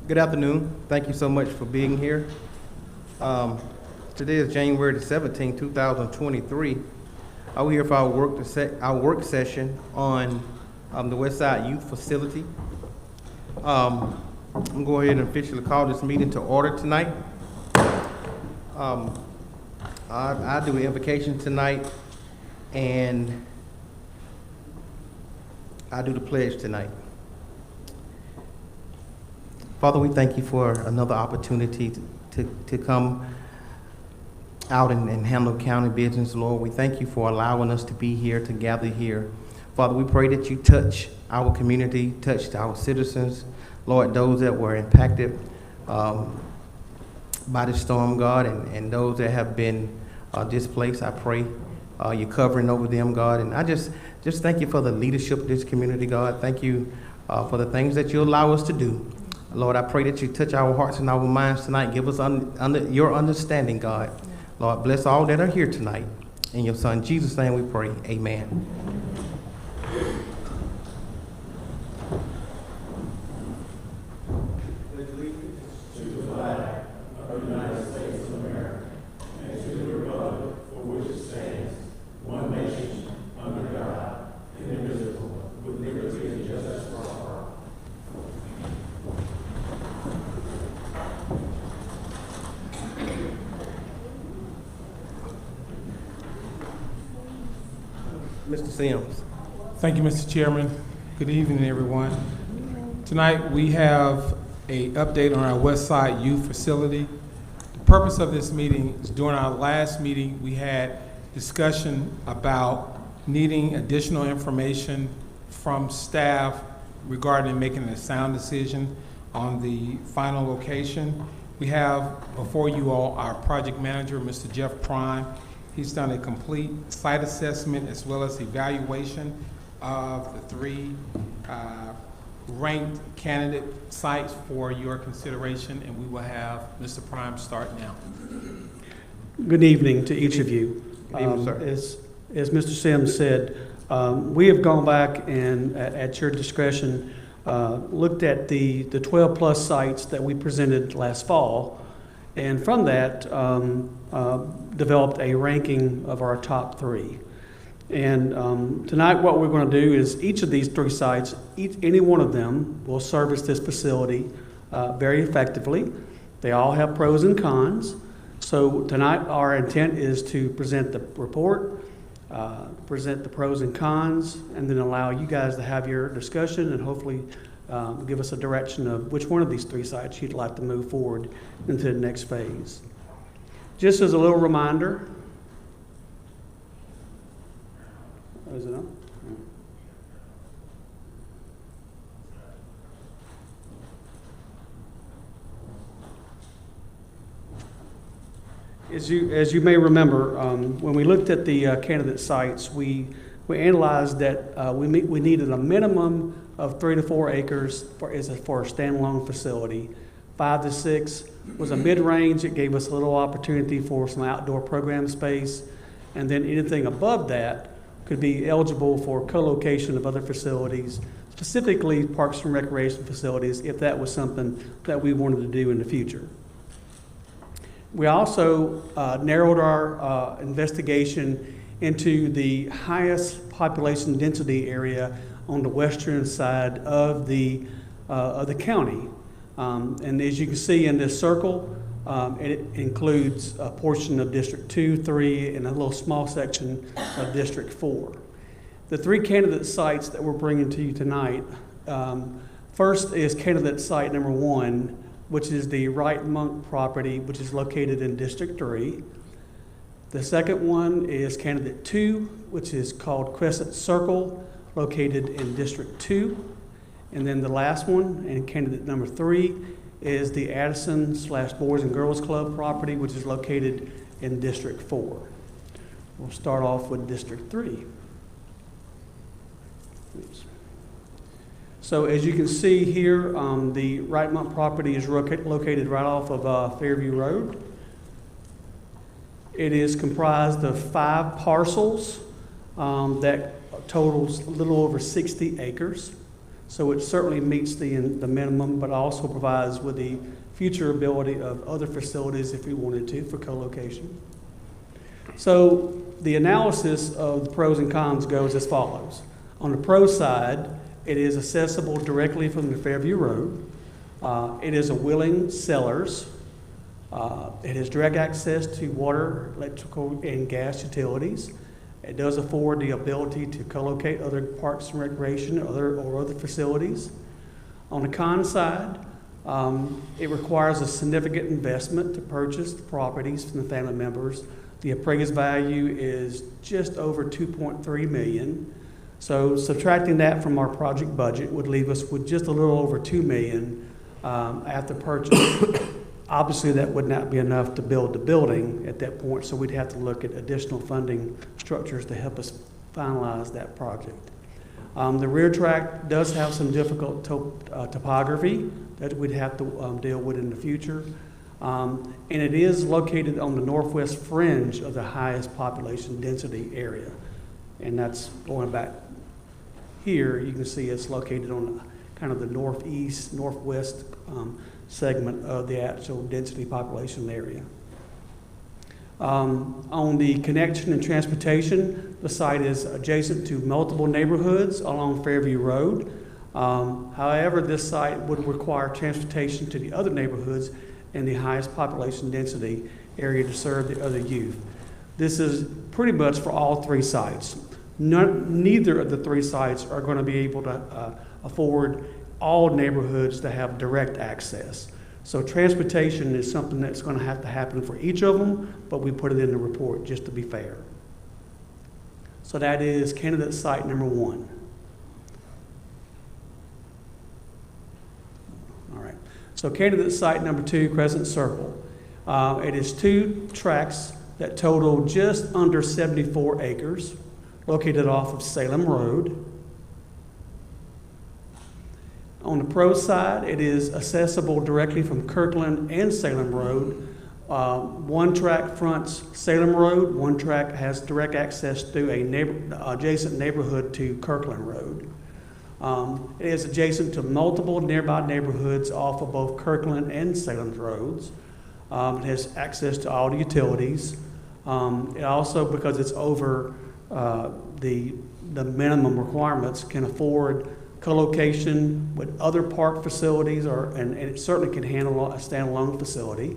Good afternoon. Thank you so much for being here. Today is January the 17th, 2023. We're here for our work session on the Westside Youth Facility. I'm going to go ahead and officially call this meeting to order tonight. I do an invocation tonight, and I do the pledge tonight. Father, we thank you for another opportunity to come out and handle county business, Lord. We thank you for allowing us to be here, to gather here. Father, we pray that you touch our community, touch our citizens, Lord, those that were impacted by the storm, God, and those that have been displaced. I pray you're covering over them, God. And I just thank you for the leadership of this community, God. Thank you for the things that you allow us to do. Lord, I pray that you touch our hearts and our minds tonight. Give us your understanding, God. Lord, bless all that are here tonight. In your Son, Jesus' name we pray. Amen. Mr. Sims. Thank you, Mr. Chairman. Good evening, everyone. Tonight we have an update on our Westside Youth Facility. The purpose of this meeting is during our last meeting we had discussion about needing additional information from staff regarding making a sound decision on the final location. We have before you all our project manager, Mr. Jeff Prime. He's done a complete site assessment as well as evaluation of the three ranked candidate sites for your consideration, and we will have Mr. Prime start now. Good evening to each of you. Good evening, sir. As Mr. Sims said, we have gone back and, at your discretion, looked at the 12 plus sites that we presented last fall, and from that developed a ranking of our top three. And tonight what we're going to do is each of these three sites, any one of them will service this facility very effectively. They all have pros and cons. So tonight our intent is to present the report, present the pros and cons, and then allow you guys to have your discussion and hopefully give us a direction of which one of these three sites you'd like to move forward into the next phase. Just as a little reminder, is it on? As you may remember, when we looked at the candidate sites, we analyzed that we needed a minimum of 3 to 4 acres for a standalone facility. 5 to 6 was a mid-range. It gave us a little opportunity for some outdoor program space, and then anything above that could be eligible for co-location of other facilities, specifically parks and recreation facilities, if that was something that we wanted to do in the future. We also narrowed our investigation into the highest population density area on the western side of the county. And as you can see in this circle, it includes a portion of District 2, 3, and a little small section of District 4. The three candidate sites that we're bringing to you tonight, first is candidate site number 1, which is the Wright Monk property, which is located in District 3. The second one is candidate 2, which is called Crescent Circle, located in District 2. And then the last one, and candidate number 3, is the Addison / Boys and Girls Club property, which is located in District 4. We'll start off with District 3. Oops. So as you can see here, the Wright Monk property is located right off of Fairview Road. It is comprised of 5 parcels that totals a little over 60 acres. So it certainly meets the minimum, but also provides with the future ability of other facilities if we wanted to for co-location. So the analysis of the pros and cons goes as follows. On the pro side, it is accessible directly from the Fairview Road. It is a willing sellers. It has direct access to water, electrical, and gas utilities. It does afford the ability to co-locate other parks and recreation or other facilities. On the con side, it requires a significant investment to purchase the properties from the family members. The appraised value is just over $2.3 million. So subtracting that from our project budget would leave us with just a little over $2 million after purchase. Obviously, that would not be enough to build the building at that point, so we'd have to look at additional funding structures to help us finalize that project. The rear track does have some difficult topography that we'd have to deal with in the future. And it is located on the northwest fringe of the highest population density area. And that's going back here, you can see it's located on kind of the northeast, northwest segment of the actual density population area. On the connection and transportation, the site is adjacent to multiple neighborhoods along Fairview Road. However, this site would require transportation to the other neighborhoods in the highest population density area to serve the other youth. This is pretty much for all three sites. Neither of the three sites are going to be able to afford all neighborhoods to have direct access. So transportation is something that's going to have to happen for each of them, but we put it in the report just to be fair. So that is candidate site number 1. All right. So candidate site number 2, Crescent Circle. It is 2 tracts that total just under 74 acres, located off of Salem Road. On the pro side, it is accessible directly from Kirkland and Salem Road. One tract fronts Salem Road, one tract has direct access through a adjacent neighborhood to Kirkland Road. It is adjacent to multiple nearby neighborhoods off of both Kirkland and Salem Roads. It has access to all the utilities. It also, because it's over the minimum requirements, can afford co-location with other park facilities, and it certainly can handle a standalone facility.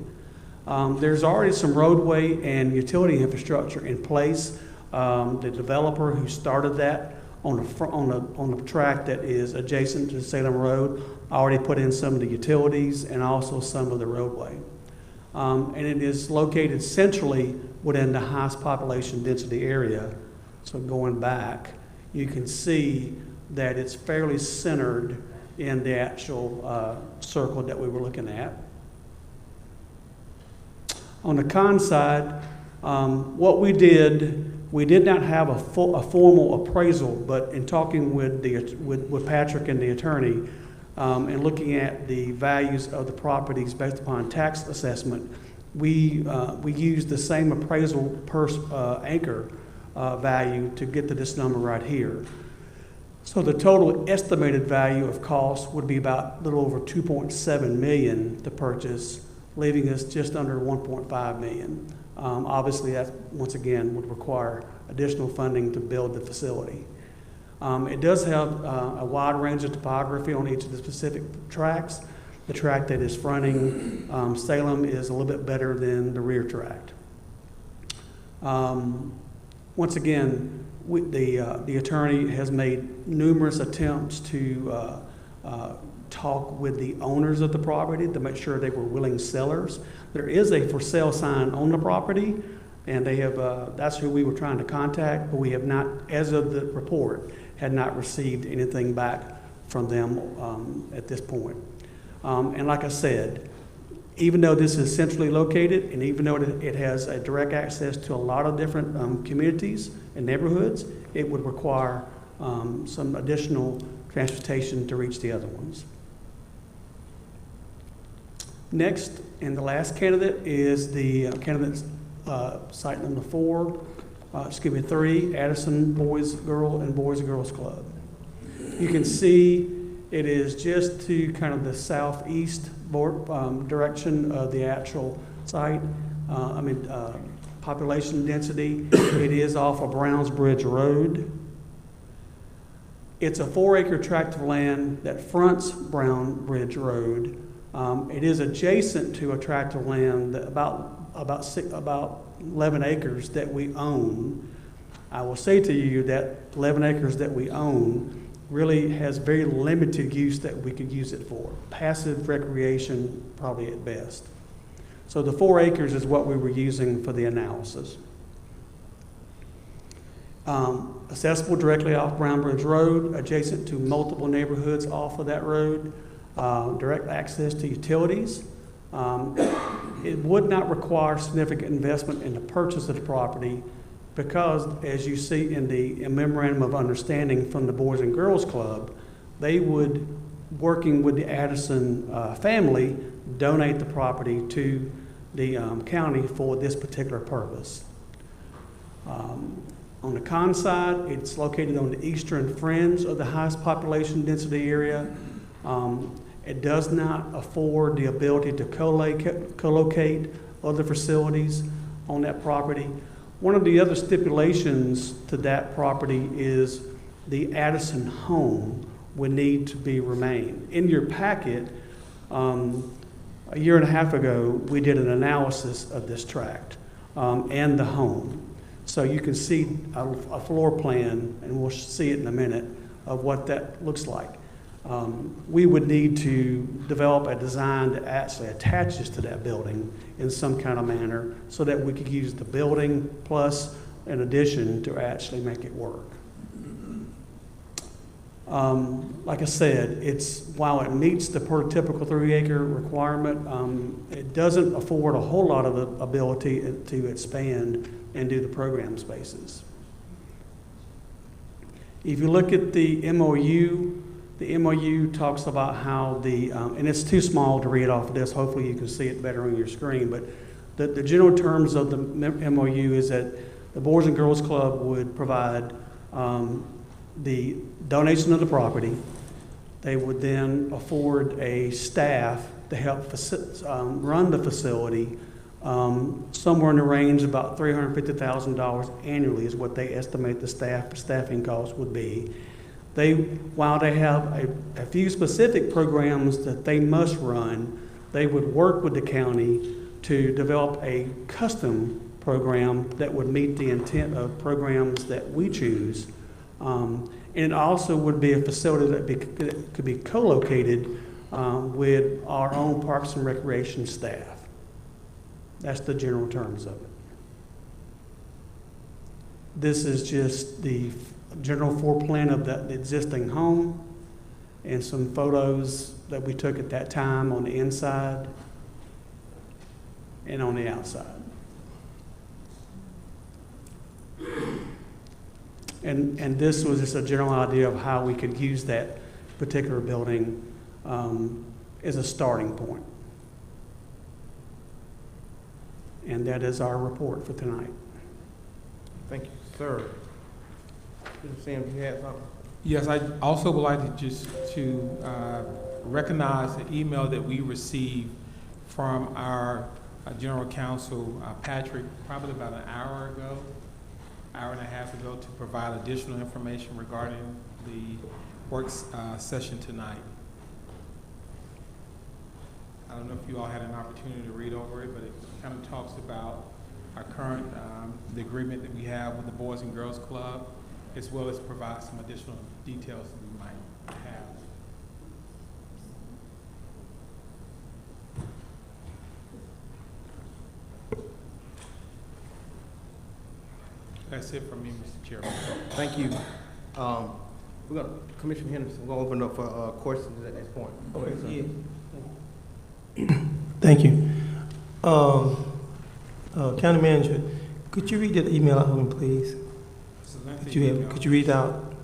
There's already some roadway and utility infrastructure in place. The developer who started that on the track that is adjacent to Salem Road already put in some of the utilities and also some of the roadway. And it is located centrally within the highest population density area. So going back, you can see that it's fairly centered in the actual circle that we were looking at. On the con side, what we did not have a formal appraisal, but in talking with Patrick and the attorney, and looking at the values of the properties based upon tax assessment, we used the same appraisal per acre value to get to this number right here. So the total estimated value of cost would be about a little over $2.7 million to purchase, leaving us just under $1.5 million. Obviously, that, once again, would require additional funding to build the facility. It does have a wide range of topography on each of the specific tracts. The tract that is fronting Salem is a little bit better than the rear tract. Once again, the attorney has made numerous attempts to talk with the owners of the property to make sure they were willing sellers. There is a for sale sign on the property, and they have that's who we were trying to contact, but we have not, as of the report, had not received anything back from them at this point. And like I said, even though this is centrally located, and even though it has a direct access to a lot of different communities and neighborhoods, it would require some additional transportation to reach the other ones. Next, and the last candidate is the candidate site number 3, Addison Boys and Girls Club. You can see It is just to kind of the southeast direction of the actual site. Population density. It is off of Browns Bridge Road. It's a 4-acre tract of land that fronts Brown Bridge Road. It is adjacent to a tract of land that about 11 acres that we own. I will say to you that 11 acres that we own really has very limited use that we could use it for. Passive recreation, probably at best. So the 4 acres is what we were using for the analysis. Accessible directly off Brown Bridge Road, adjacent to multiple neighborhoods off of that road, direct access to utilities. It would not require significant investment in the purchase of the property because, as you see in the memorandum of understanding from the Boys and Girls Club, they would, working with the Addison family, donate the property to the county for this particular purpose. On the con side, it's located on the eastern fringe of the highest population density area. It does not afford the ability to co-locate other facilities on that property. One of the other stipulations to that property is the Addison home would need to be remain. In your packet, a year and a half ago, we did an analysis of this tract and the home. So you can see a floor plan, and we'll see it in a minute, of what that looks like. We would need to develop a design that actually attaches to that building in some kind of manner so that we could use the building plus an addition to actually make it work. Like I said, while it meets the prototypical 3-acre requirement, it doesn't afford a whole lot of ability to expand and do the program spaces. If you look at the MOU talks about how and it's too small to read off of this, hopefully you can see it better on your screen, but the general terms of the MOU is that the Boys and Girls Club would provide the donation of the property. They would then afford a staff to help run the facility. Somewhere in the range of about $350,000 annually is what they estimate the staffing costs would be. While they have a few specific programs that they must run, they would work with the county to develop a custom program that would meet the intent of programs that we choose. And it also would be a facility that could be co-located with our own Parks and Recreation staff. That's the general terms of it. This is just the general floor plan of the existing home and some photos that we took at that time on the inside and on the outside. And this was just a general idea of how we could use that particular building as a starting point. And that is our report for tonight. Thank you, sir. Sam, you had something? Yes, I also would like to recognize the email that we received from our General Counsel, Patrick, probably about an hour and a half ago, to provide additional information regarding the work session tonight. I don't know if you all had an opportunity to read over it, but it kind of talks about our current, the agreement that we have with the Boys and Girls Club, as well as provide some additional details that we might have. That's it from me, Mr. Chairman. Thank you. We're going to, Commissioner Henderson, we're going to open up for questions at this point. Okay, sir. Yeah. Thank you. County Manager, could you read that email out for me, please? Could you read out?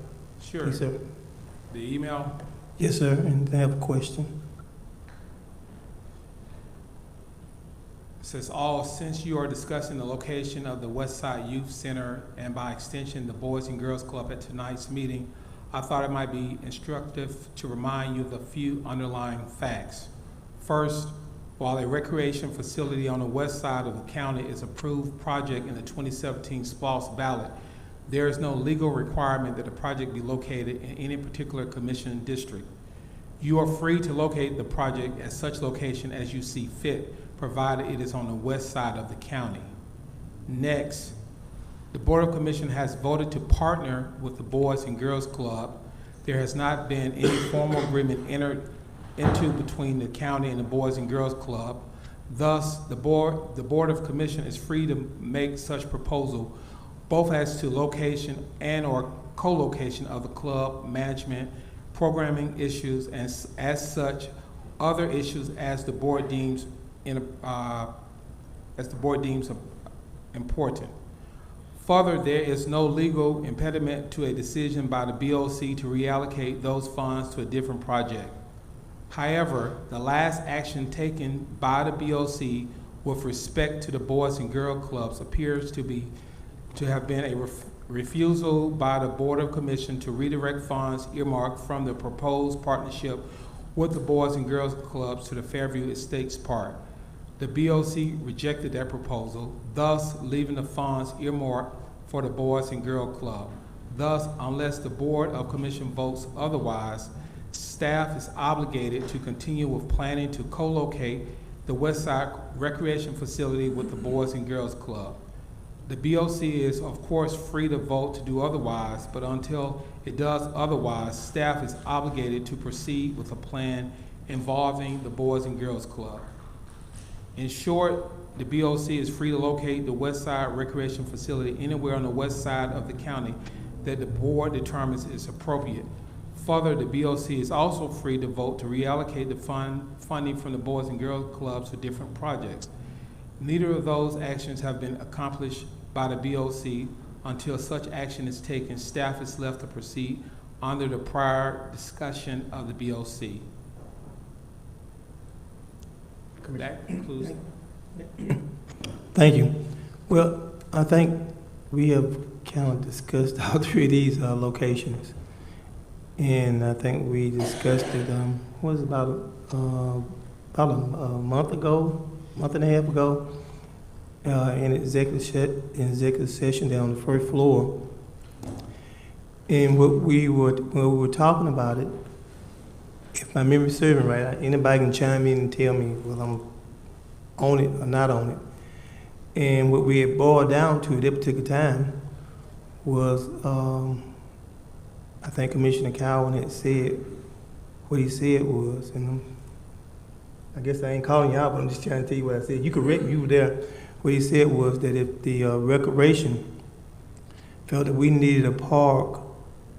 Sure. Please, sir. The email? Yes, sir, and I have a question. It says, since you are discussing the location of the Westside Youth Center and by extension the Boys and Girls Club at tonight's meeting, I thought it might be instructive to remind you of a few underlying facts. First, while a recreation facility on the west side of the county is an approved project in the 2017 SPLOST ballot, there is no legal requirement that the project be located in any particular commission district. You are free to locate the project at such location as you see fit, provided it is on the west side of the county. Next, the Board of Commission has voted to partner with the Boys and Girls Club. There has not been any formal agreement entered into between the county and the Boys and Girls Club. Thus, the Board of Commission is free to make such proposal, both as to location and or co-location of the club, management, programming issues, and as such, other issues as the board deems important. Further, there is no legal impediment to a decision by the BOC to reallocate those funds to a different project. However, the last action taken by the BOC with respect to the Boys and Girls Clubs appears to have been a refusal by the Board of Commission to redirect funds earmarked from the proposed partnership with the Boys and Girls Clubs to the Fairview Estates Park. The BOC rejected that proposal, thus leaving the funds earmarked for the Boys and Girls Club. Thus, unless the Board of Commission votes otherwise, staff is obligated to continue with planning to co-locate the Westside Recreation Facility with the Boys and Girls Club. The BOC is, of course, free to vote to do otherwise, but until it does otherwise, staff is obligated to proceed with a plan involving the Boys and Girls Club. In short, the BOC is free to locate the Westside Recreation Facility anywhere on the west side of the county that the board determines is appropriate. Further, the BOC is also free to vote to reallocate the funding from the Boys and Girls Clubs to different projects. Neither of those actions have been accomplished by the BOC. Until such action is taken, staff is left to proceed under the prior discussion of the BOC. That concludes. Thank you. Well, I think we have kind of discussed all three of these locations. And I think we discussed it, what was it, about a month and a half ago, in executive session down on the first floor. And what we were talking about it, if my memory serves me right, anybody can chime in and tell me whether I'm on it or not on it. And what we had boiled down to at that particular time was, I think Commissioner Cowan had said what he said was, and I guess I ain't calling you out, but I'm just trying to tell you what I said. You correct me, you were there. What he said was that if the recreation felt that we needed a park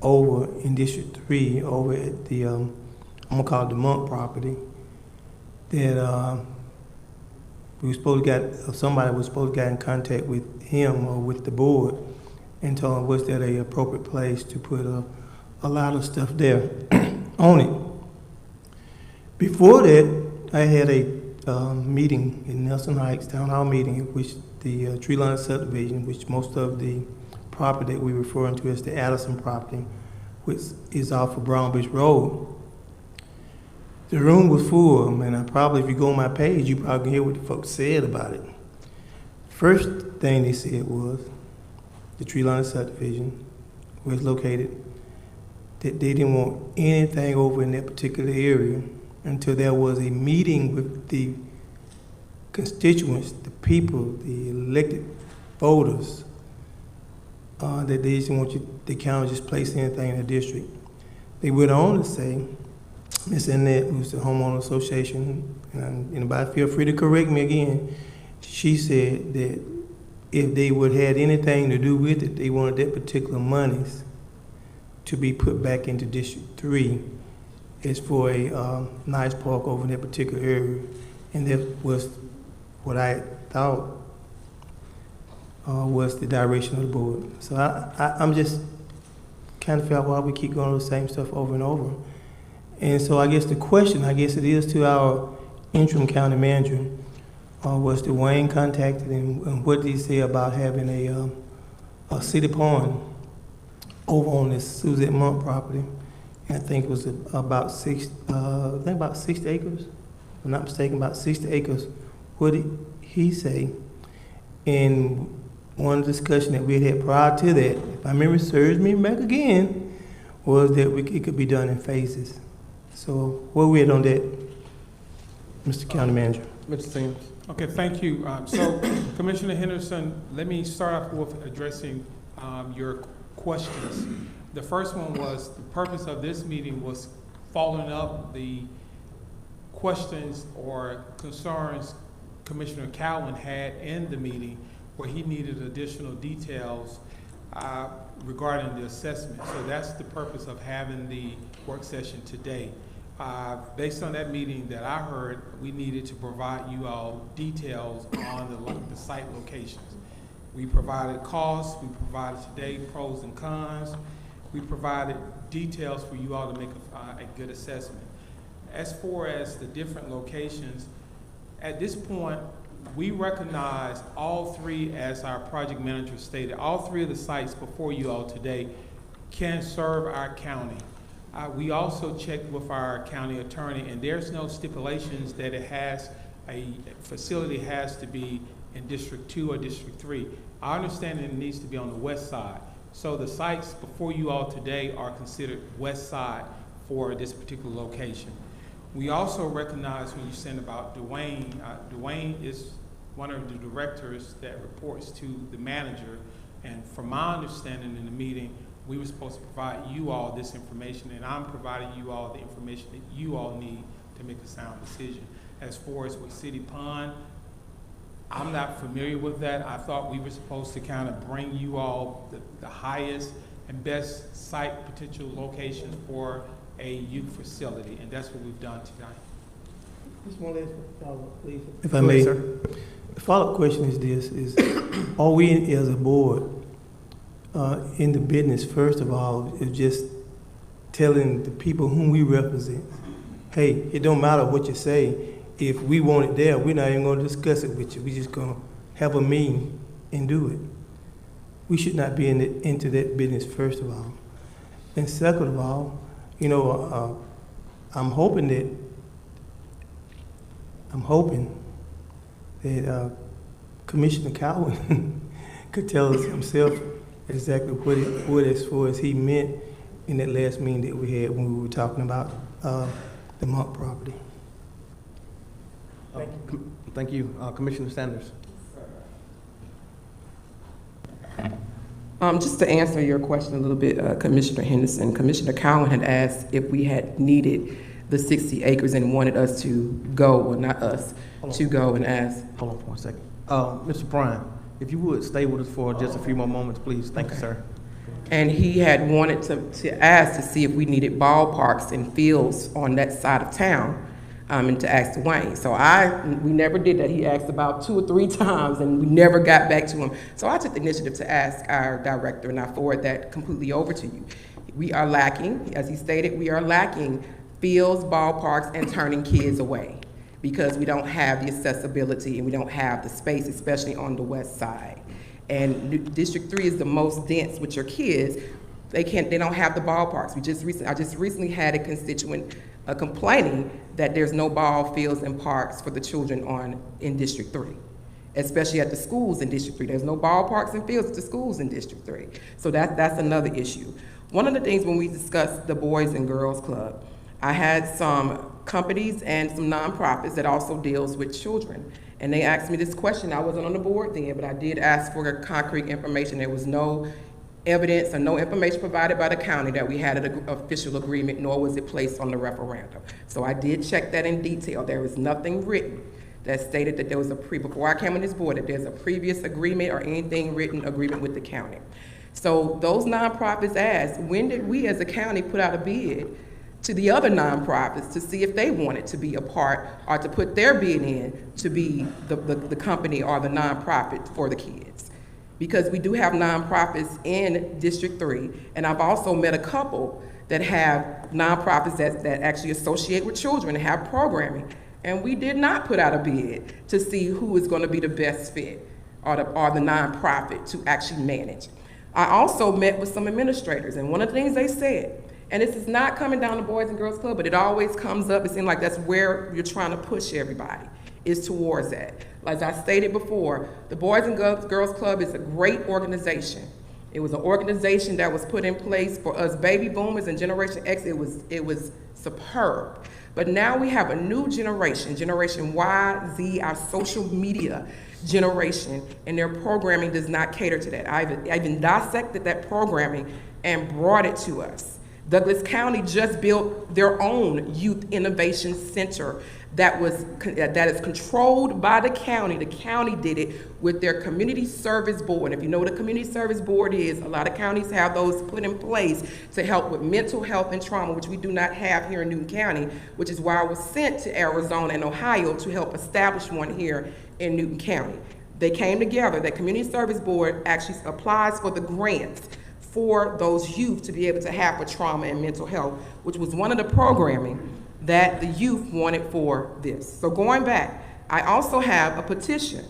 over in District 3, over at the, I'm gonna call it the Monk property, that we were supposed to get, somebody was supposed to get in contact with him or with the board and told him was that a appropriate place to put a lot of stuff there on it. Before that, I had a meeting in Nelson Heights, town hall meeting, in which the tree line subdivision, which most of the property that we're referring to as the Addison property, which is off of Brown Beach Road. The room was full, and I probably, if you go on my page, you probably can hear what the folks said about it. First thing they said was the tree line subdivision, where it's located, that they didn't want anything over in that particular area until there was a meeting with the constituents, the people, the elected voters, that they didn't want the county just place anything in the district. They went on to say, Ms. Annette, who's the homeowner association, and anybody feel free to correct me again, she said that if they would have had anything to do with it, they wanted that particular monies to be put back into District 3 as for a nice park over in that particular area. And that was what I thought was the direction of the board. So I'm just kind of feel why we keep going over the same stuff over and over. And so I guess the question, I guess it is to our interim county manager, was Dwayne contacted and what did he say about having a city pond over on this Suzette Monk property. And I think it was about 60 acres. If I'm not mistaken, about 60 acres. What did he say? In one discussion that we had prior to that, if my memory serves me back again, was that it could be done in phases. So where we at on that, Mr. County Manager? Mr. Sims. Okay, thank you. So, Commissioner Henderson, let me start off with addressing your questions. The first one was, the purpose of this meeting was following up the questions or concerns Commissioner Cowan had in the meeting where he needed additional details regarding the assessment. So that's the purpose of having the work session today. Based on that meeting that I heard, we needed to provide you all details on the site locations. We provided costs, we provided today pros and cons, we provided details for you all to make a good assessment. As far as the different locations, at this point, we recognize all three, as our project manager stated, all three of the sites before you all today can serve our county. We also checked with our county attorney, and there's no stipulations that a facility has to be in District 2 or District 3. I understand that it needs to be on the west side. So the sites before you all today are considered west side for this particular location. We also recognize when you said about Dwayne, Dwayne is one of the directors that reports to the manager, and from my understanding in the meeting, we were supposed to provide you all this information, and I'm providing you all the information that you all need to make a sound decision. As far as with City Pond, I'm not familiar with that. I thought we were supposed to kind of bring you all the highest and best site potential locations for a youth facility, and that's what we've done tonight. Just one last follow-up, please. If Go I may, ahead, sir. The follow-up question is this, are we as a board in the business, first of all, of just telling the people whom we represent, hey, it don't matter what you say, if we want it there, we're not even gonna discuss it with you, we're just gonna have a meeting and do it. We should not be into that business, first of all. And second of all, you know, I'm hoping that Commissioner Cowan could tell us himself exactly what as far as he meant in that last meeting that we had when we were talking about the Monk property. Thank you. Commissioner Sanders. Just to answer your question a little bit, Commissioner Henderson, Commissioner Cowan had asked if we had needed the 60 acres and wanted us to go, well, not us, to go and ask. Hold on for 1 second. Mr. Bryan, if you would stay with us for just a few more moments, please. Thank you, sir. And he had wanted to ask to see if we needed ballparks and fields on that side of town, and to ask Dwayne. So we never did that. He asked about 2 or 3 times and we never got back to him. So I took the initiative to ask our director, and I forward that completely over to you. We are lacking, as he stated, we are lacking fields, ballparks, and turning kids away because we don't have the accessibility and we don't have the space, especially on the west side. And District 3 is the most dense with your kids. They don't have the ballparks. I just recently had a constituent complaining that there's no ball fields and parks for the children in District 3, especially at the schools in District 3. There's no ballparks and fields at the schools in District 3. So that's another issue. One of the things when we discussed the Boys and Girls Club, I had some companies and some nonprofits that also deals with children. And they asked me this question. I wasn't on the board then, but I did ask for concrete information. There was no evidence or no information provided by the county that we had an official agreement, nor was it placed on the referendum. So I did check that in detail. There was nothing written that stated that there was before I came on this board, that there's a previous agreement or anything written agreement with the county. So those nonprofits asked, when did we as a county put out a bid to the other nonprofits to see if they wanted to be a part or to put their bid in to be the company or the nonprofit for the kids? Because we do have nonprofits in District 3, and I've also met a couple that have nonprofits that actually associate with children and have programming, and we did not put out a bid to see who is going to be the best fit or the nonprofit to actually manage. I also met with some administrators, and one of the things they said, and this is not coming down to Boys and Girls Club, but it always comes up, it seems like that's where you're trying to push everybody, is towards that. As I stated before, the Boys and Girls Club is a great organization. It was an organization that was put in place for us baby boomers and Generation X. It was superb. But now we have a new generation, Generation Y, Z, our social media generation, and their programming does not cater to that. I even dissected that programming and brought it to us. Douglas County just built their own Youth Innovation Center that is controlled by the county. The county did it with their Community Service Board. And if you know what a Community Service Board is, a lot of counties have those put in place to help with mental health and trauma, which we do not have here in Newton County, which is why I was sent to Arizona and Ohio to help establish one here in Newton County. They came together. That Community Service Board actually applies for the grants for those youth to be able to have for trauma and mental health, which was one of the programming that the youth wanted for this. So going back, I also have a petition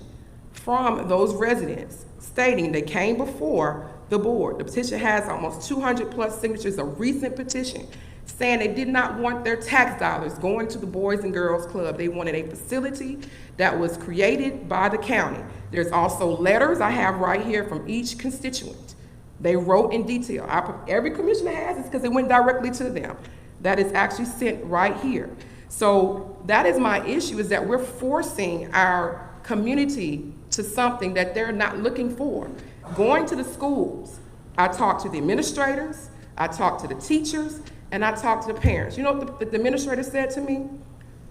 from those residents stating they came before the board. The petition has almost 200 plus signatures, a recent petition saying they did not want their tax dollars going to the Boys and Girls Club. They wanted a facility that was created by the county. There's also letters I have right here from each constituent. They wrote in detail. Every commissioner has this because it went directly to them. That is actually sent right here. So that is my issue, is that we're forcing our community to something that they're not looking for. Going to the schools, I talk to the administrators, I talk to the teachers, and I talk to the parents. You know what the administrator said to me?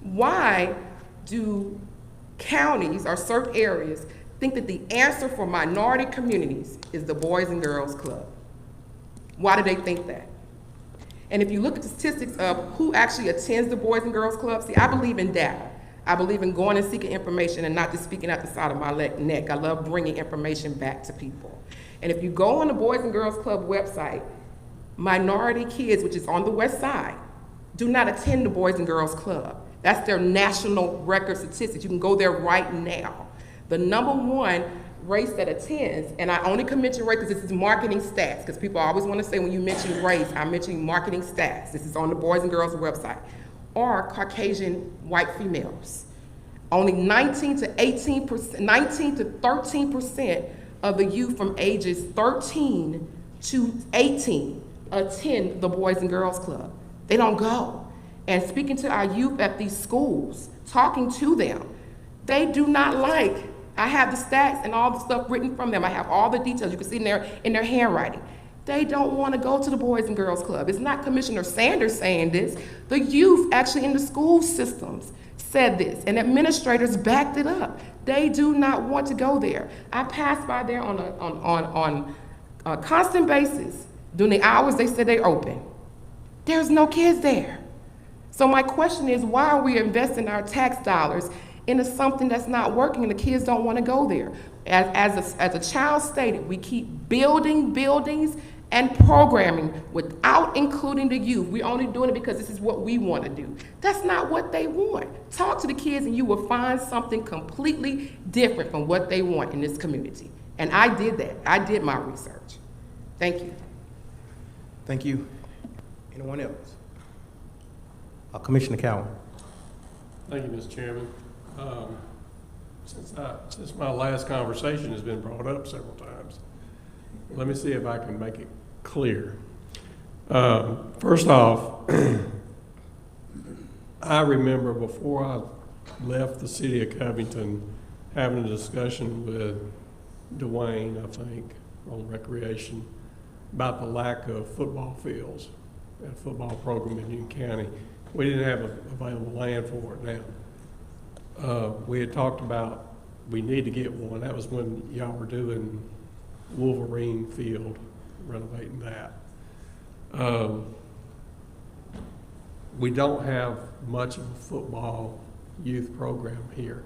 Why do counties or certain areas think that the answer for minority communities is the Boys and Girls Club? Why do they think that? And if you look at the statistics of who actually attends the Boys and Girls Club, see, I believe in data. I believe in going and seeking information and not just speaking out the side of my neck. I love bringing information back to people. And if you go on the Boys and Girls Club website, minority kids, which is on the Westside, do not attend the Boys and Girls Club. That's their national record statistics. You can go there right now. The number one race that attends, and I only can mention race because this is marketing stats, because people always want to say when you mention race, I'm mentioning marketing stats. This is on the Boys and Girls website. Are Caucasian white females. Only 19 to 13% of the youth from ages 13 to 18 attend the Boys and Girls Club. They don't go. And speaking to our youth at these schools, talking to them, they do not like. I have the stats and all the stuff written from them. I have all the details. You can see in their handwriting. They don't want to go to the Boys and Girls Club. It's not Commissioner Sanders saying this. The youth actually in the school systems said this, and administrators backed it up. They do not want to go there. I pass by there on a constant basis. During the hours they said they open, there's no kids there. So my question is, why are we investing our tax dollars into something that's not working and the kids don't want to go there? As a child stated, we keep building buildings and programming without including the youth. We're only doing it because this is what we want to do. That's not what they want. Talk to the kids and you will find something completely different from what they want in this community. And I did that. I did my research. Thank you. Thank you. Anyone else? Commissioner Cowan. Thank you, Mr. Chairman. Since my last conversation has been brought up several times, let me see if I can make it clear. First off, I remember before I left the city of Covington having a discussion with Dwayne, I think, on recreation, about the lack of football fields and football program in Newton County. We didn't have available land for it now. We had talked about we need to get one. That was when y'all were doing Wolverine Field, renovating that. We don't have much of a football youth program here.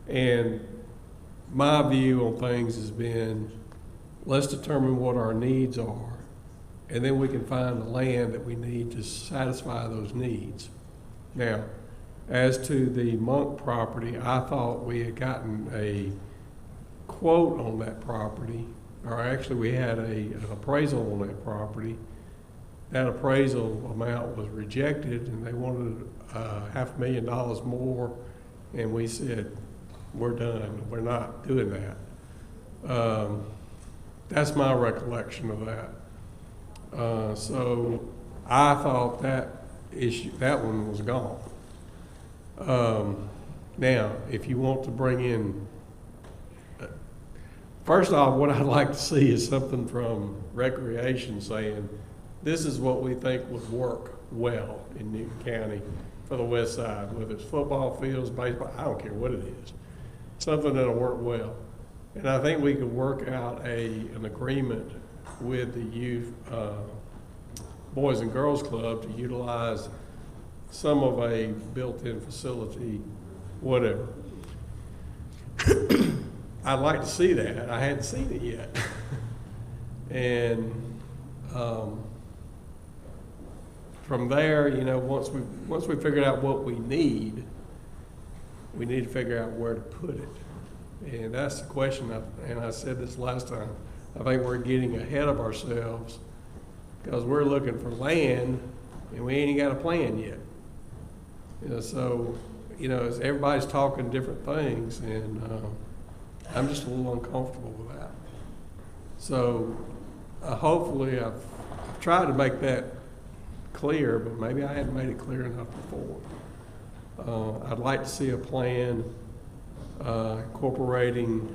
And my view on things has been, let's determine what our needs are, and then we can find the land that we need to satisfy those needs. Now, as to the Monk property, I thought we had gotten a quote on that property or actually we had an appraisal on that property. That appraisal amount was rejected, and they wanted $500,000 more, and we said, we're done, we're not doing that. That's my recollection of that. So I thought that one was gone. Now, if you want to bring in, first off, what I'd like to see is something from Recreation saying, this is what we think would work well in Newton County for the west side, whether it's football fields, baseball, I don't care what it is. Something that'll work well. And I think we could work out an agreement with the youth, Boys and Girls Club to utilize some of a built-in facility, whatever. I'd like to see that. I hadn't seen it yet. And from there, you know, once we figured out what we need to figure out where to put it. And that's the question, and I said this last time, I think we're getting ahead of ourselves because we're looking for land and we ain't got a plan yet. You know, so, you know, everybody's talking different things, and I'm just a little uncomfortable with that. So hopefully I've tried to make that clear, but maybe I hadn't made it clear enough before. I'd like to see a plan incorporating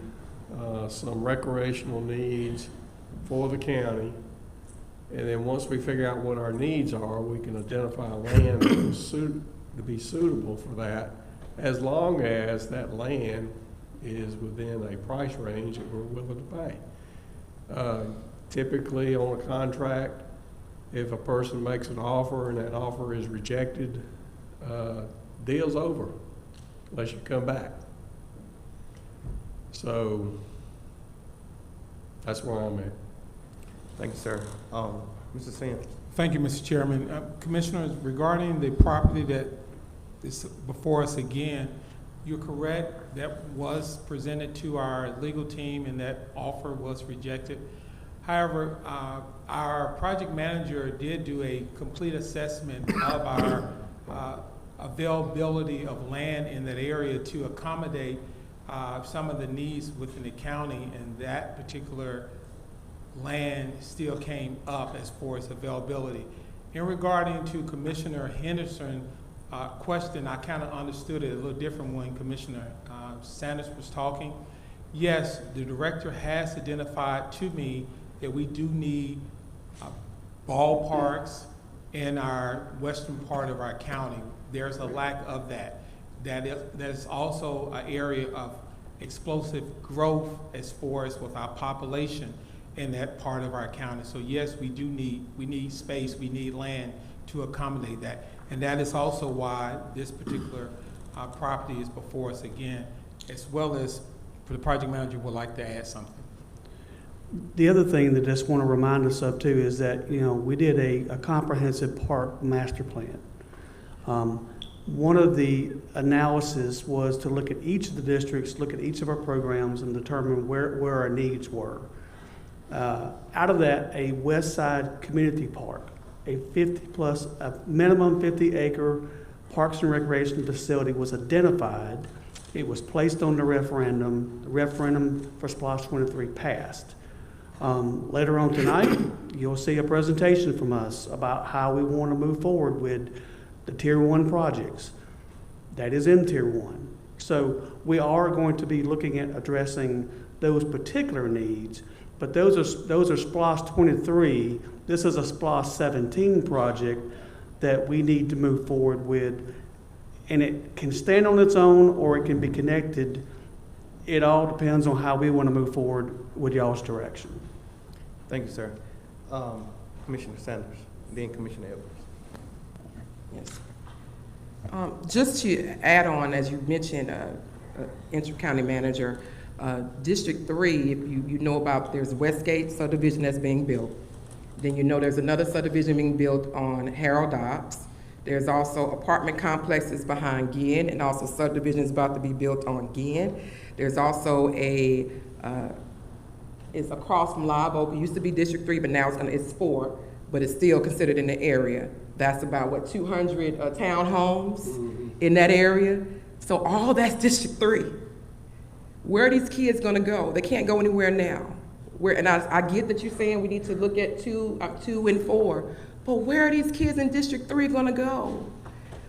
some recreational needs for the county. And then once we figure out what our needs are, we can identify land that will to be suitable for that, as long as that land is within a price range that we're willing to pay. Typically on a contract, if a person makes an offer and that offer is rejected, deal's over unless you come back. So that's where I'm at. Thank you, sir. Mr. Sims. Thank you, Mr. Chairman. Commissioners, regarding the property that is before us again, you're correct. That was presented to our legal team and that offer was rejected. However, our project manager did do a complete assessment of our availability of land in that area to accommodate some of the needs within the county, and that particular land still came up as far as availability. In regarding to Commissioner Henderson question, I kind of understood it a little different when Commissioner Sanders was talking. Yes, the director has identified to me that we do need ballparks in our western part of our county. There's a lack of that. That is also an area of explosive growth as far as with our population in that part of our county. So yes, we need space, we need land to accommodate that. And that is also why this particular property is before us again, as well as for the project manager would like to add something. The other thing that I just want to remind us of too is that, you know, we did a comprehensive park master plan. One of the analysis was to look at each of the districts, look at each of our programs and determine where our needs were. Out of that, a Westside community park, a minimum 50-acre parks and recreation facility was identified. It was placed on the referendum. The referendum for SPLOST 23 passed. Later on tonight, you'll see a presentation from us about how we want to move forward with the Tier 1 projects. That is in Tier 1. So we are going to be looking at addressing those particular needs, but those are SPLOST 23. This is a SPLOST 17 project that we need to move forward with, and it can stand on its own or it can be connected. It all depends on how we want to move forward with y'all's direction. Thank you, sir. Commissioner Sanders, then Commissioner Edwards. Yes. Just to add on, as you mentioned, inter-county manager, District 3, if you know about, there's Westgate subdivision that's being built. Then you know there's another subdivision being built on Harold Dobbs. There's also apartment complexes behind Ginn, and also subdivisions about to be built on Ginn. There's also a It's across from Live Oak. It used to be District 3, but now it's 4, but it's still considered in the area. That's about, what, 200 townhomes in that area? So all that's District 3. Where are these kids gonna go? They can't go anywhere now. And I get that you're saying we need to look at 2 and 4, but where are these kids in District 3 gonna go?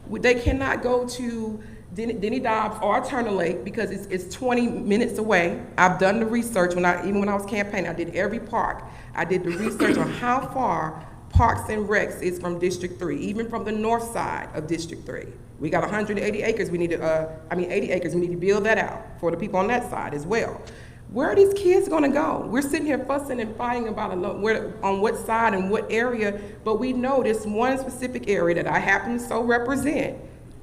They cannot go to Denny Dobbs or Turner Lake because it's 20 minutes away. I've done the research even when I was campaigning. I did every park. I did the research on how far Parks and Recs is from District 3, even from the north side of District 3. We got 180 acres. We need to, 80 acres. We need to build that out for the people on that side as well. Where are these kids gonna go? We're sitting here fussing and fighting about on what side and what area, but we know this one specific area that I happen to so represent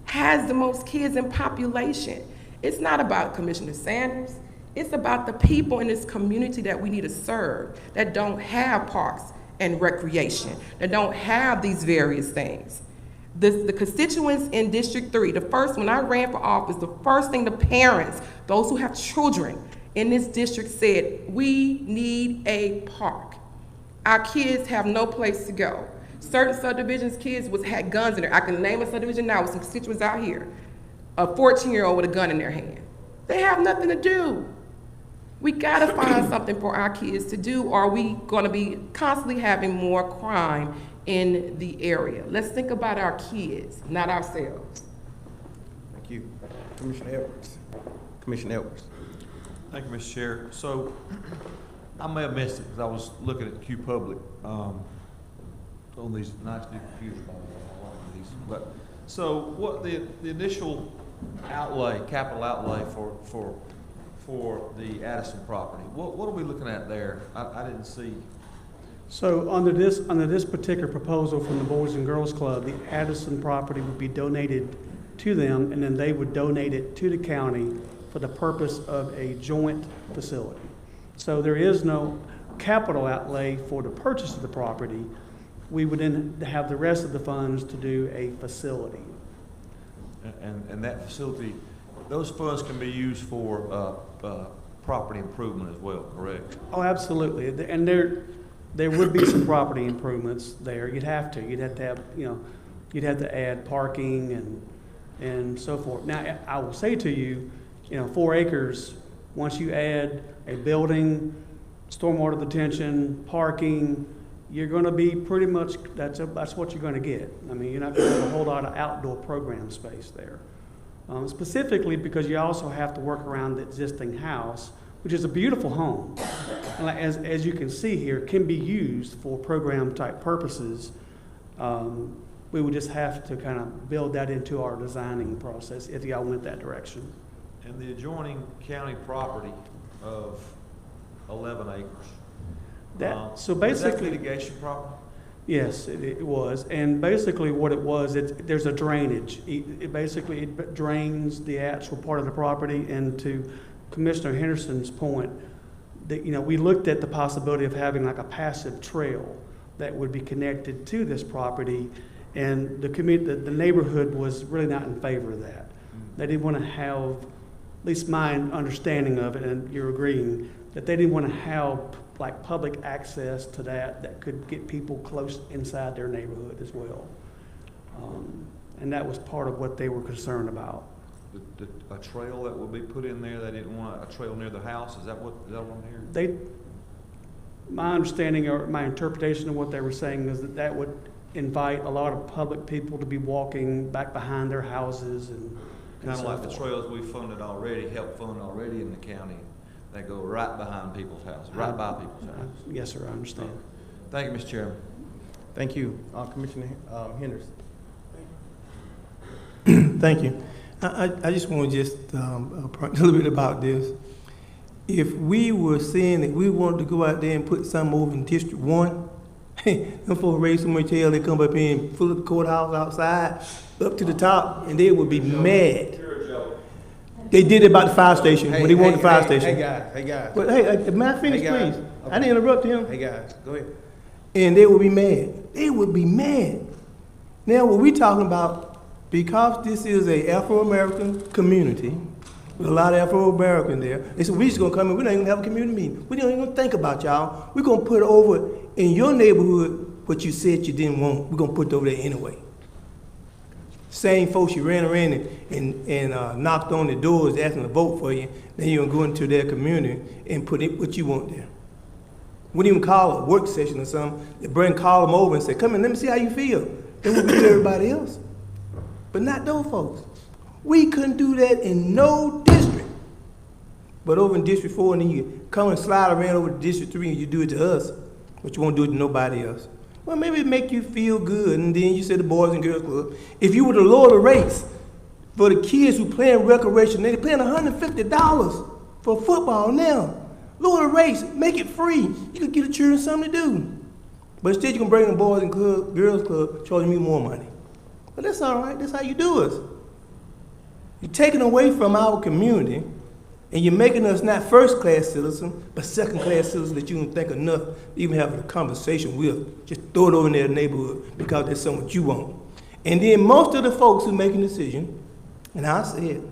has the most kids in population. It's not about Commissioner Sanders. It's about the people in this community that we need to serve, that don't have parks and recreation, that don't have these various things. The constituents in District 3, when I ran for office, the first thing the parents, those who have children in this district said, we need a park. Our kids have no place to go. Certain subdivisions, kids had guns in there. I can name a subdivision now with some constituents out here. A 14-year-old with a gun in their hand. They have nothing to do. We gotta find something for our kids to do, or are we gonna be constantly having more crime in the area? Let's think about our kids, not ourselves. Thank you. Commissioner Edwards. Commissioner Edwards. Thank you, Mr. Chair. So I may have missed it because I was looking at Q Public on these nice new computers. But so what the initial outlay, capital outlay for the Addison property? What are we looking at there? I didn't see. So under this particular proposal from the Boys and Girls Club, the Addison property would be donated to them, and then they would donate it to the county for the purpose of a joint facility. So there is no capital outlay for the purchase of the property. We would then have the rest of the funds to do a facility. And that facility, those funds can be used for property improvement as well, correct? Oh, absolutely. And there would be some property improvements there. You'd have to have, you'd have to add parking and so forth. Now, I will say to you, 4 acres, once you add a building, stormwater detention, parking, you're going to be pretty much, that's what you're going to get. I mean, you're not going to have a whole lot of outdoor program space there. Specifically because you also have to work around the existing house, which is a beautiful home. And as you can see here, can be used for program type purposes. We would just have to kind of build that into our designing process if y'all went that direction. And the adjoining county property of 11 acres. So basically, is that litigation property? Yes, it was. And basically what it was, there's a drainage. It drains the actual part of the property. And to Commissioner Henderson's point, that, we looked at the possibility of having like a passive trail that would be connected to this property. And the neighborhood was really not in favor of that. They didn't want to have, at least my understanding of it, and you're agreeing, that they didn't want to have like public access to that could get people close inside their neighborhood as well. And that was part of what they were concerned about. A trail that would be put in there, they didn't want a trail near the house, is that what I'm hearing? My understanding or my interpretation of what they were saying is that would invite a lot of public people to be walking back behind their houses and kind of like the trails we funded already, helped fund already in the county. They go right behind people's houses, right by people's houses. Yes, sir, I understand. Thank you, Mr. Chairman. Thank you. Commissioner Henderson. Thank you. I just want to just a little bit about this. If we were saying that we wanted to go out there and put something over in District 1, them folks raise so much hell, they come up here and fill up the courthouse outside, up to the top, and they would be mad. They did it about the fire station, when they wanted the fire station. Hey guys. But hey, may I finish, Hey, guys. please? Okay. I didn't interrupt him. Hey guys, go ahead. And they would be mad. They would be mad. Now, what we talking about, because this is a Afro-American community, with a lot of Afro-American there. They said, we just gonna come in, we're not even gonna have a community meeting. We don't even gonna think about y'all. We're gonna put over in your neighborhood what you said you didn't want. We're gonna put it over there anyway. Same folks you ran around and knocked on the doors asking to vote for you, then you're gonna go into their community and put it what you want there. We didn't even call a work session or something. They call them over and say, come in, let me see how you feel. Then we'll be with everybody else. But not those folks. We couldn't do that in no district. But over in District 4, and then you come and slide around over to District 3 and you do it to us, but you won't do it to nobody else. Well, maybe it make you feel good, and then you say the Boys and Girls Club. If you were to lower the rates for the kids who play in recreation, they're paying $150 for football now. Lower the rates, make it free. You could get the children something to do. But instead you can bring the Boys and Girls Club, charging me more money. But that's all right, that's how you do it. You're taking away from our community, and you're making us not first-class citizens, but second-class citizens that you don't think enough to even have a conversation with. Just throw it over in their neighborhood because that's something you want. And then most of the folks who make a decision, and I said,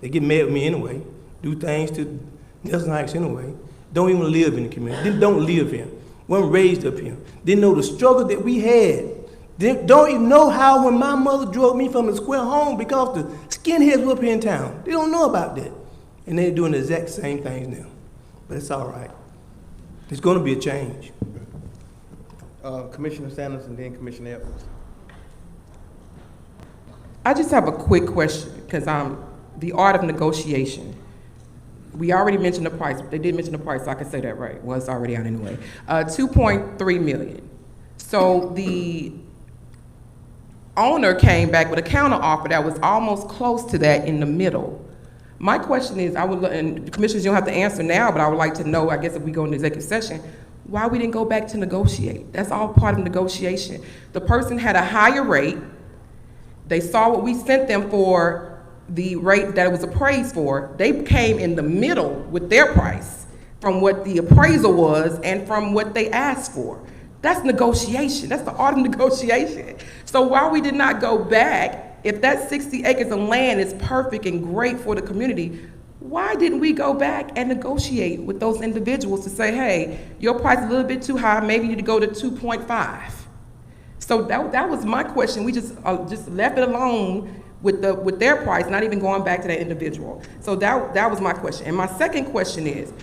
they get mad at me anyway, do things to Nelson Heights anyway, don't even live in the community, don't live here, weren't raised up here, didn't know the struggle that we had. They don't even know how when my mother drove me from the square home because the skinheads were up here in town. They don't know about that. And they're doing the exact same things now. But it's all right. There's going to be a change. Commissioner Sanders and then Commissioner Edwards. I just have a quick question, because the art of negotiation. We already mentioned the price. They did mention the price, so I can say that right. Well, it's already out anyway. $2.3 million. So the owner came back with a counter offer that was almost close to that in the middle. My question is, and the commissioners, you don't have to answer now, but I would like to know, I guess if we go into executive session, why we didn't go back to negotiate. That's all part of negotiation. The person had a higher rate. They saw what we sent them for, the rate that it was appraised for. They came in the middle with their price from what the appraisal was and from what they asked for. That's negotiation. That's the art of negotiation. So why we did not go back, if that 60 acres of land is perfect and great for the community, why didn't we go back and negotiate with those individuals to say, hey, your price is a little bit too high, maybe you need to go to 2.5. So that was my question. We just left it alone with their price, not even going back to that individual. So that was my question. And my second question is,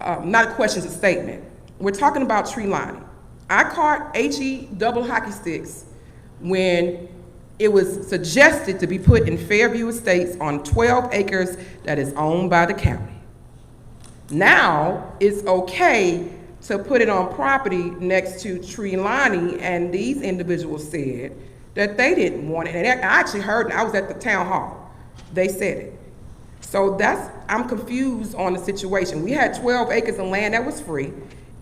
not a question, it's a statement. We're talking about tree lining. I caught HE double hockey sticks when it was suggested to be put in Fairview Estates on 12 acres that is owned by the county. Now it's okay to put it on property next to tree lining, and these individuals said that they didn't want it. And I actually heard, I was at the town hall, they said it. So I'm confused on the situation. We had 12 acres of land that was free.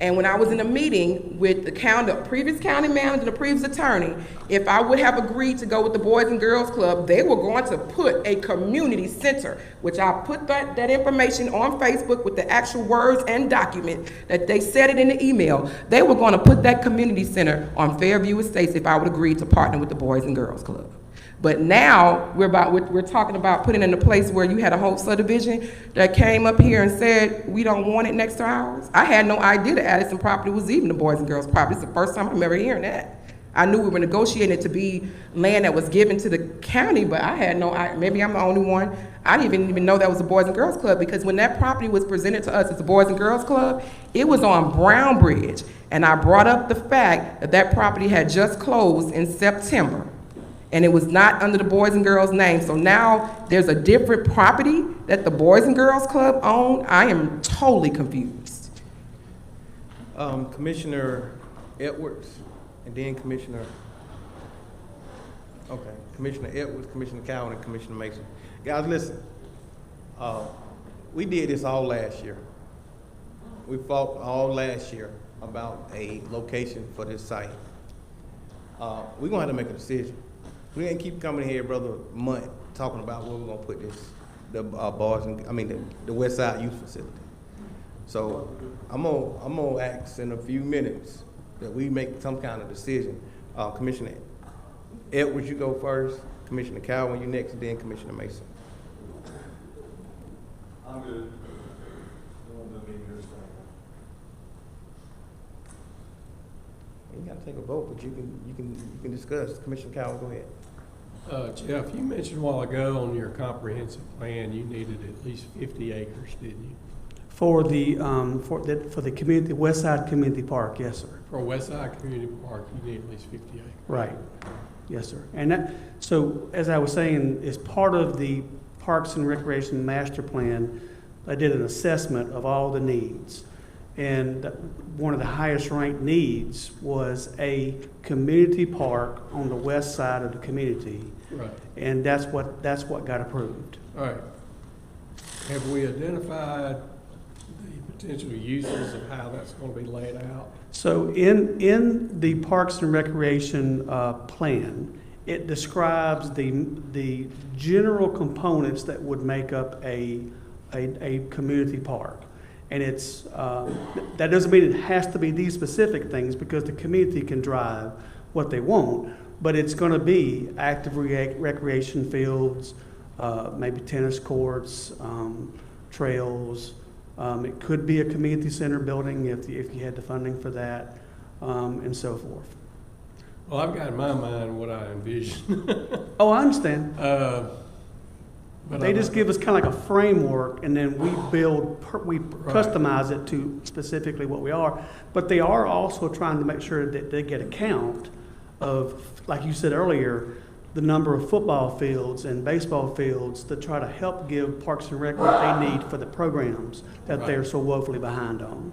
And when I was in a meeting with the previous county manager, the previous attorney, if I would have agreed to go with the Boys and Girls Club, they were going to put a community center, which I put that information on Facebook with the actual words and document that they said it in the email. They were going to put that community center on Fairview Estates if I would agree to partner with the Boys and Girls Club. But now we're talking about putting it in a place where you had a whole subdivision that came up here and said, we don't want it next to ours. I had no idea the Addison property was even the Boys and Girls property. It's the first time I'm ever hearing that. I knew we were negotiating it to be land that was given to the county, but I had maybe I'm the only one. I didn't even know that was the Boys and Girls Club, because when that property was presented to us as the Boys and Girls Club, it was on Brown Bridge. And I brought up the fact that that property had just closed in September. And it was not under the Boys and Girls name. So now there's a different property that the Boys and Girls Club own. I am totally confused. Commissioner Edwards, and then Commissioner Edwards, Commissioner Cowan, and Commissioner Mason. Guys, listen, we did this all last year. We fought all last year about a location for this site. We're gonna have to make a decision. We ain't keep coming here, Brother Munt, talking about where we're gonna put the Westside Youth Facility. So I'm gonna ask in a few minutes that we make some kind of decision. Commissioner Edwards, you go first. Commissioner Cowan, you next, and then Commissioner Mason. take a vote, but you can discuss. Commissioner Cowell, go ahead. Jeff, you mentioned a while ago on your comprehensive plan, you needed at least 50 acres, didn't you? For the community, Westside Community Park, yes, sir. For Westside Community Park, you need at least 50 acres. Right, yes, sir. And that, so as I was saying, as part of the Parks and Recreation Master Plan, I did an assessment of all the needs. And one of the highest ranked needs was a community park on the west side of the community. Right. And that's what got approved. All right. Have we identified the potential uses of how that's going to be laid out? So in the Parks and Recreation plan, it describes the general components that would make up a community park. And it's, that doesn't mean it has to be these specific things, because the community can drive what they want, but it's gonna be active recreation fields, maybe tennis courts, trails. It could be a community center building if you had the funding for that, and so forth. Well, I've got in my mind what I envision. Oh, I understand. But They just give us kind of like a framework, and then we customize it to specifically what we are. But they are also trying to make sure that they get a count of, like you said earlier, the number of football fields and baseball fields to try to help give Parks and Rec what they need for the programs that Right. they're so woefully behind on.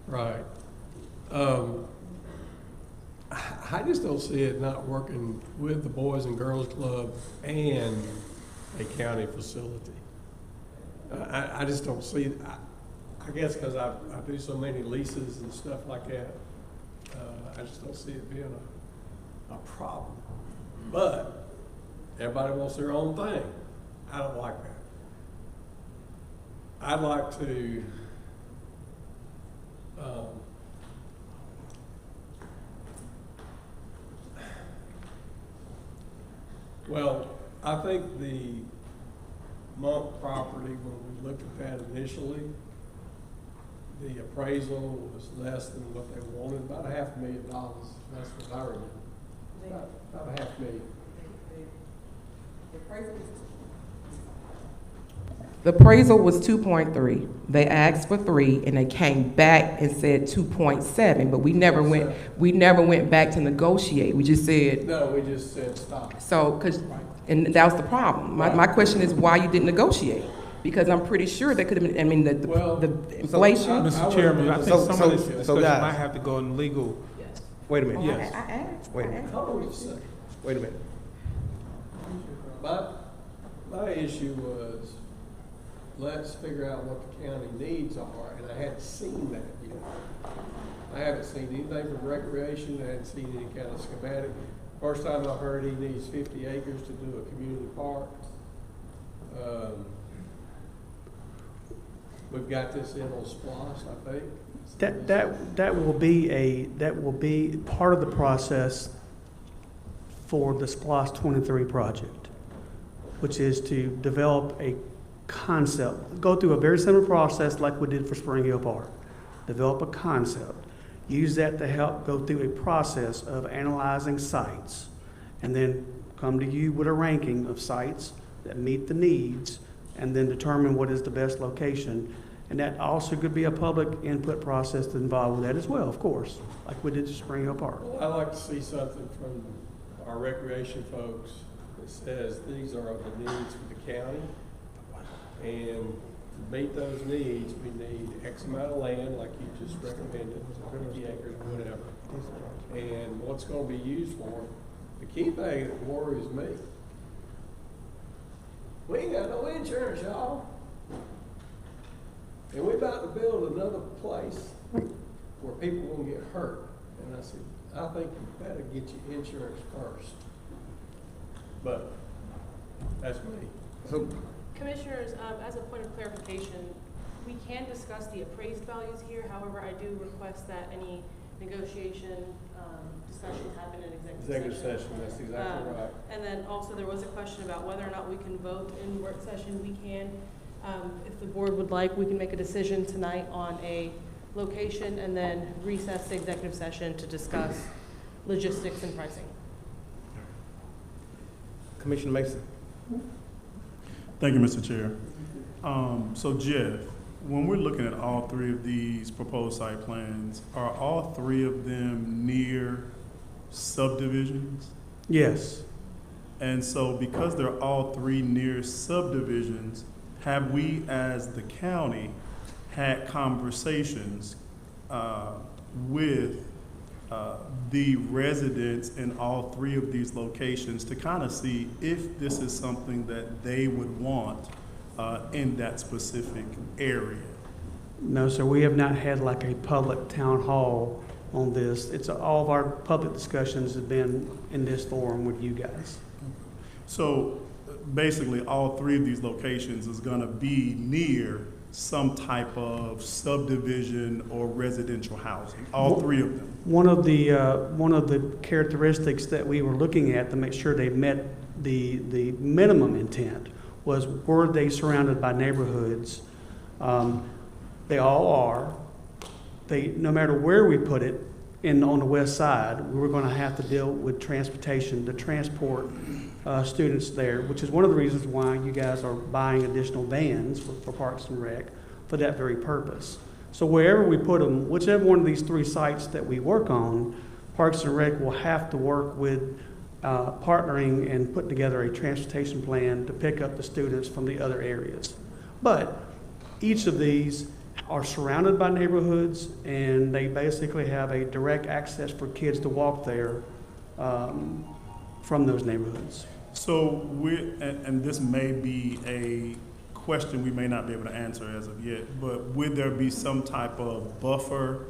Right. I just don't see it not working with the Boys and Girls Club and a county facility. I just don't see, I guess because I do so many leases and stuff like that, I just don't see it being a problem. But everybody wants their own thing. I don't like that. I'd like to well, I think the Monk property, when we looked at that initially, the appraisal was less than what they wanted, about $500,000. That's what I remember. About $500,000. The appraisal was 2.3. They asked for 3, and they came back and said 2.7. But we never went back to negotiate. We just said No, we just said stop. so, and that was the problem. My question is why you didn't negotiate, because I'm pretty sure they could have been. I mean, the inflation. Mr. Chairman, I think So- some so- of this so discussion guys- might have to go in legal. Wait a minute. Yes. I asked. Wait a I minute. asked. Hold on a second. Wait a minute. My issue was, let's figure out what the county needs are, and I hadn't seen that yet. I haven't seen anything from recreation, I hadn't seen any kind of schematic. First time I've heard he needs 50 acres to do a community park. We've got this in on SPLOST, I think. That will be part of the process for the SPLOST 23 project, which is to develop a concept, go through a very similar process like we did for Spring Hill Park. Develop a concept, use that to help go through a process of analyzing sites, and then come to you with a ranking of sites that meet the needs, and then determine what is the best location. And that also could be a public input process to involve with that as well, of course, like we did to Spring Hill Park. Well, I'd like to see something from our recreation folks that says these are the needs for the county. And to meet those needs, we need X amount of land, like you just recommended, 50 acres, whatever. And what's going to be used for. The key thing that worries me, we ain't got no insurance, y'all. And we're about to build another place where people won't get hurt. And I said, I think you better get your insurance first. But that's me. So, Commissioners, as a point of clarification, we can discuss the appraised values here. However, I do request that any negotiation discussions happen in executive session. That's exactly right. And then also there was a question about whether or not we can vote in work session. We can. If the board would like, we can make a decision tonight on a location and then recess the executive session to discuss logistics and pricing. Commissioner Mason. Thank you, Mr. Chair. So Jeff, when we're looking at all three of these proposed site plans, are all three of them near subdivisions? Yes. And so because they're all three near subdivisions, have we as the county had conversations with the residents in all three of these locations to kind of see if this is something that they would want in that specific area? No, sir, we have not had like a public town hall on this. It's all of our public discussions have been in this forum with you guys. So basically, all three of these locations is going to be near some type of subdivision or residential housing, all three of them. One of the characteristics that we were looking at to make sure they met the minimum intent was, were they surrounded by neighborhoods? They all are. No matter where we put it on the west side, we were going to have to deal with transportation to transport students there, which is one of the reasons why you guys are buying additional vans for Parks and Rec for that very purpose. So wherever we put them, whichever one of these three sites that we work on, Parks and Rec will have to work with partnering and put together a transportation plan to pick up the students from the other areas. But each of these are surrounded by neighborhoods, and they basically have a direct access for kids to walk there from those neighborhoods. So and this may be a question we may not be able to answer as of yet, but would there be some type of buffer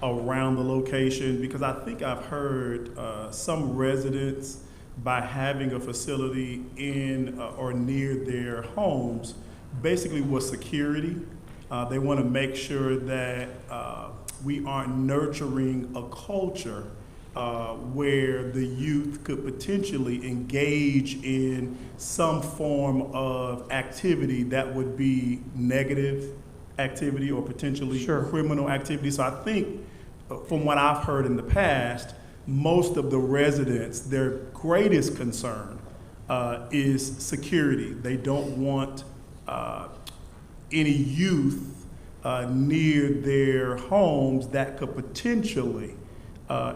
around the location? Because I think I've heard some residents, by having a facility in or near their homes, basically with security, they want to make sure that we aren't nurturing a culture where the youth could potentially engage in some form of activity that would be negative activity or potentially criminal activity. So I think from what I've heard in the past, most of the residents, their greatest concern is security. They don't want any youth near their homes that could potentially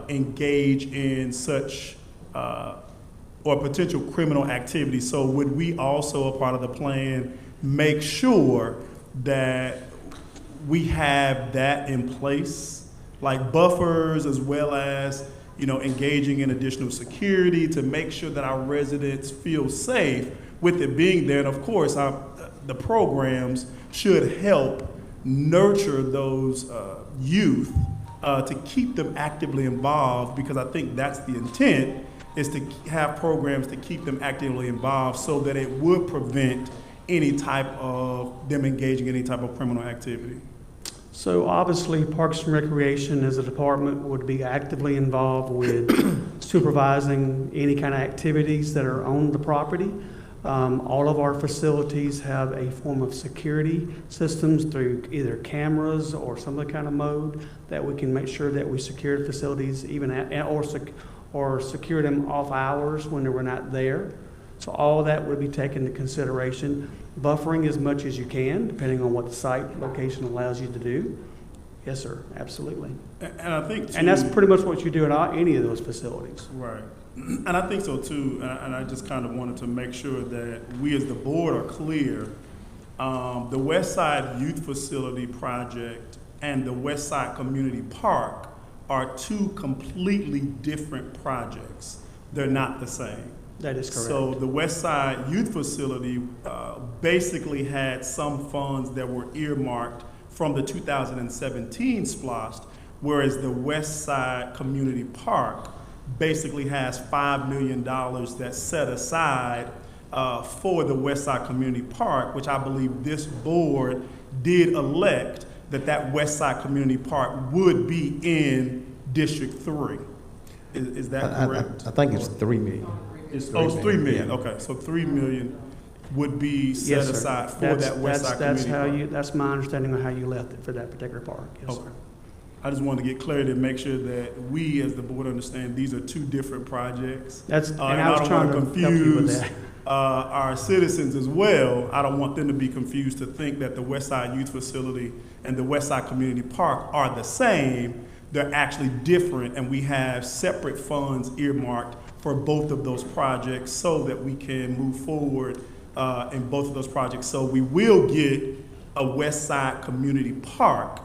engage in such or potential criminal activity. So would we also, a part of the plan, make sure that we have that in place, like buffers, as well as, you know, engaging in additional security to make sure that our residents feel safe with it being there? And of course, the programs should help nurture those youth to keep them actively involved, because I think that's the intent, is to have programs to keep them actively involved so that it would prevent any type of them engaging in any type of criminal activity. So obviously, Parks and Recreation as a department would be actively involved with supervising any kind of activities that are on the property. All of our facilities have a form of security systems through either cameras or some other kind of mode that we can make sure that we secure the facilities even or secure them off hours when we're not there. So all that would be taken into consideration. Buffering as much as you can, depending on what the site location allows you to do. Yes, sir, absolutely. And I think, too, and that's pretty much what you do at any of those facilities. Right. And I think so too, and I just kind of wanted to make sure that we as the board are clear. The Westside Youth Facility Project and the Westside Community Park are two completely different projects. They're not the same. That is correct. So the Westside Youth Facility basically had some funds that were earmarked from the 2017 SPLOST, whereas the Westside Community Park basically has $5 million that's set aside for the Westside Community Park, which I believe this board did elect that Westside Community Park would be in District 3. Is that correct? I think it's $3 million. It's $3 million. Yeah. Okay, so $3 million would be set aside for that Westside Community Park. That's my understanding of how you left it for that particular park. Yes, okay. sir. I just wanted to get clarity and make sure that we, as the board, understand these are two different projects. That's, and And I was don't trying wanna to help you with confuse, that. our citizens as well. I don't want them to be confused to think that the Westside Youth Facility and the Westside Community Park are the same. They're actually different, and we have separate funds earmarked for both of those projects so that we can move forward in both of those projects. So we will get a Westside Community Park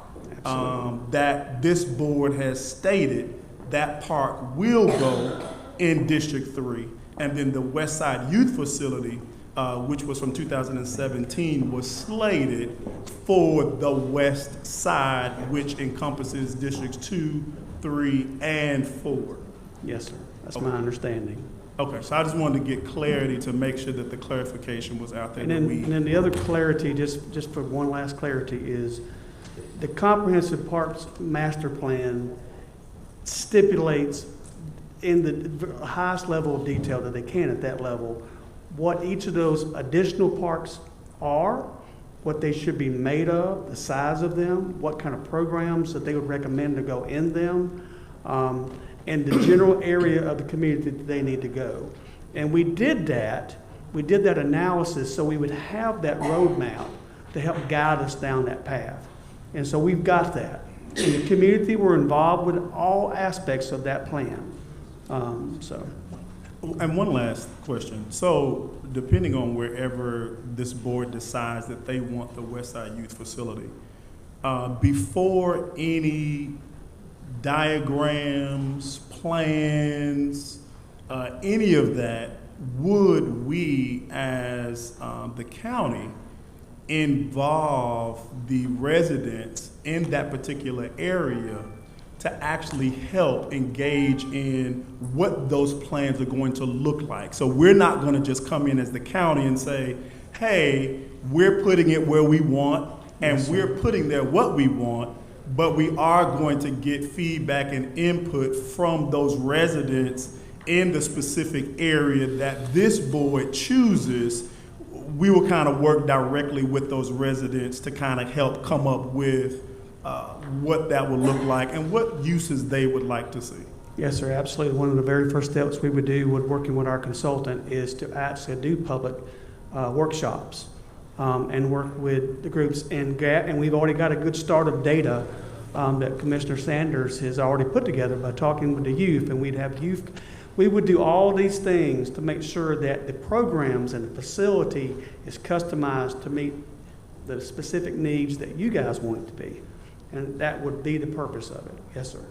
that this board has stated that park will go in District 3. And then the Westside Youth Facility, which was from 2017, was slated for the West Side, which encompasses Districts 2, 3, and 4. Yes, sir. That's my understanding. Okay, so I just wanted to get clarity to make sure that the clarification was out there. And then the other clarity, just for one last clarity, is the Comprehensive Parks Master Plan stipulates in the highest level of detail that they can at that level, what each of those additional parks are, what they should be made of, the size of them, what kind of programs that they would recommend to go in them, and the general area of the community that they need to go. And we did that analysis so we would have that roadmap to help guide us down that path. And so we've got that. And the community were involved with all aspects of that plan. And one last question. So depending on wherever this board decides that they want the Westside Youth Facility, before any diagrams, plans, any of that, would we as the county involve the residents in that particular area to actually help engage in what those plans are going to look like? So we're not going to just come in as the county and say, hey, we're putting it where we want and we're putting there what we want, but we are going to get feedback and input from those residents in the specific area that this board chooses. We will kind of work directly with those residents to kind of help come up with what that would look like and what uses they would like to see. Yes, sir, absolutely. One of the very first steps we would do with working with our consultant is to actually do public workshops and work with the groups. And we've already got a good start of data that Commissioner Sanders has already put together by talking with the youth. And we'd have youth. We would do all these things to make sure that the programs and the facility is customized to meet the specific needs that you guys want it to be. And that would be the purpose of it. Yes, sir.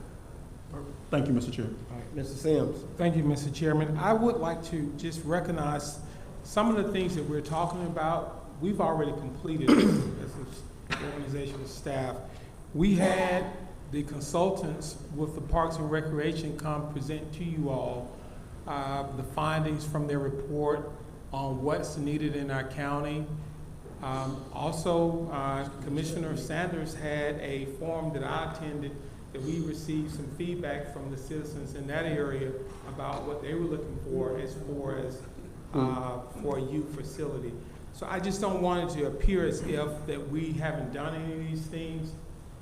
Thank you, Mr. Chair. All right, Mr. Sims. Thank you, Mr. Chairman. I would like to just recognize some of the things that we're talking about, we've already completed as an organizational staff. We had the consultants with the Parks and Recreation come present to you all the findings from their report on what's needed in our county. Also, Commissioner Sanders had a forum that I attended that we received some feedback from the citizens in that area about what they were looking for as far as for a youth facility. So I just don't want it to appear as if that we haven't done any of these things.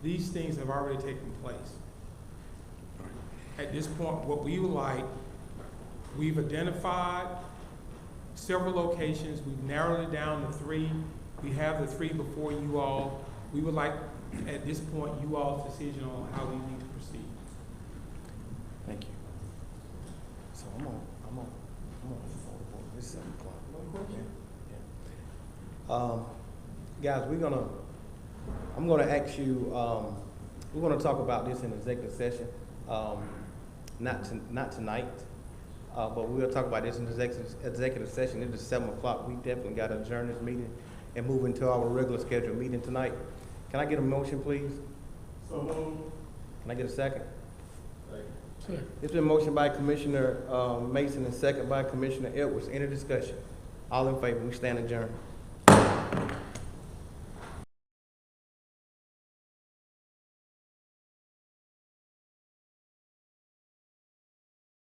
These things have already taken place. At this point, what we would like, we've identified several locations. We've narrowed it down to 3. We have the 3 before you all. We would like, at this point, you all's decision on how we need to proceed. Thank you. So I'm on. It's 7 o'clock. Guys, I'm gonna ask you, we're gonna talk about this in executive session. Not tonight, but we'll talk about this in executive session. It is 7 o'clock. We definitely got to adjourn this meeting and move into our regular scheduled meeting tonight. Can I get a motion, please? So moved. Can I get a second? Second. It's been motioned by Commissioner Mason and second by Commissioner Edwards. Any discussion? All in favor? We stand adjourned.